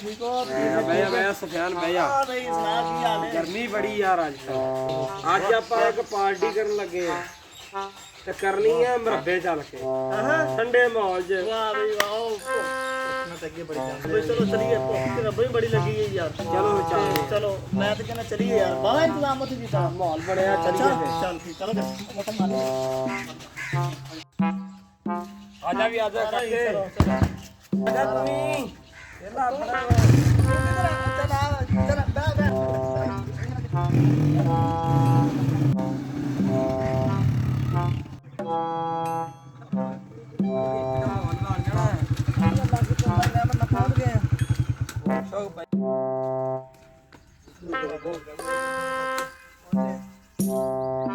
ठीक हो? भैया सुफियान भैया गर्मी बड़ी यार आज आप एक पार्टी करने लगे ते करनी है मरब्बे चल के ठंडे माहौल च। चलो चलिए, रब्बी बड़ी लगी है यार। चलो चलो चलो मैं तो कहना चलिए यार, बड़ा इंतजाम होती जी साहब। माहौल बढ़िया चलिए चल ठीक, चलो आजा भी आजा करके आजा तुम्ही येला अपना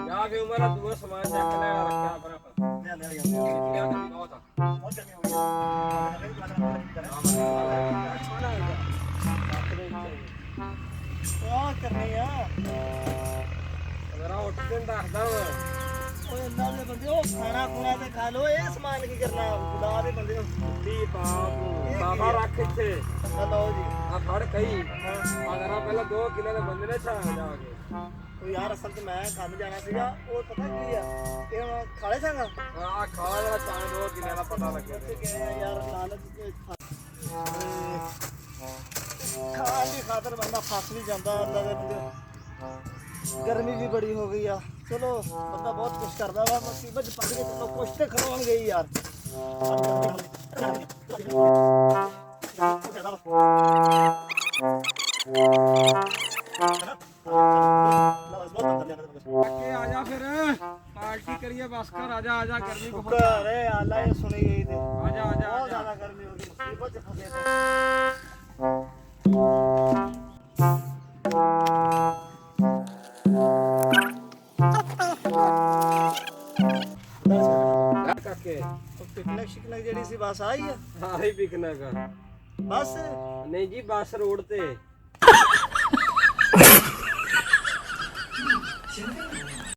यार भी उमरा दुआ सामान चेक ले रखा अपना क्या कभी बहुत करनी है मेरा उठ दिन रखदा मैं बंदे खाना खुना ते खा लो, ये समान की करना खुदा दे बंदे। दी बाबा रख इथे चलो जी आ फड़ कई अगर आ पहला 2 किलो ਦੇ ਬੰਦੇ ਨੇ ਛਾਂ ਜਾਗੇ ਉਹ ਯਾਰ ਅਸਲ ਤੇ ਮੈਂ ਕੰਮ ਜਾਣਾ ਸੀਗਾ, ਉਹ ਪਤਾ ਕੀ ਆ ਇਹ ਹੁਣ ਖਾਲੇ ਸੰਗਾ ਆ ਖਾਲਾ ਜਿਹੜਾ ਛਾਂ 2 ਕਿਲੋ ਦਾ ਪਤਾ ਲੱਗਿਆ ਤੇ ਗਏ ਆ ਯਾਰ ਲਾਲਚ ਖਾਣ ਦੀ ਖਾਤਰ ਬੰਦਾ ਫਸ ਵੀ ਜਾਂਦਾ ਅੱਲਾ ਦੇ ਬੰਦੇ। ਗਰਮੀ ਵੀ ਬੜੀ ਹੋ ਗਈ ਆ, ਚਲੋ ਬੰਦਾ ਬਹੁਤ ਕੁਛ ਕਰਦਾ ਵਾ, ਮੁਸੀਬਤ ਪੜ ਕੇ ਚਲੋ ਕੁਛ ਤੇ ਖੜਾਉਣਗੇ ਹੀ ਯਾਰ। आजा फिर पार्टी करिए बस कर आजा आजा गर्मी को अरे अल्लाह ये सुनी गई थी, आजा आजा बहुत ज्यादा गर्मी होगी, मुसीबत से फंसे थे। काके पिकनिक शिकनिक जेडी सी बस आई है? हां ही पिकनिक बस नहीं जी बस रोड ते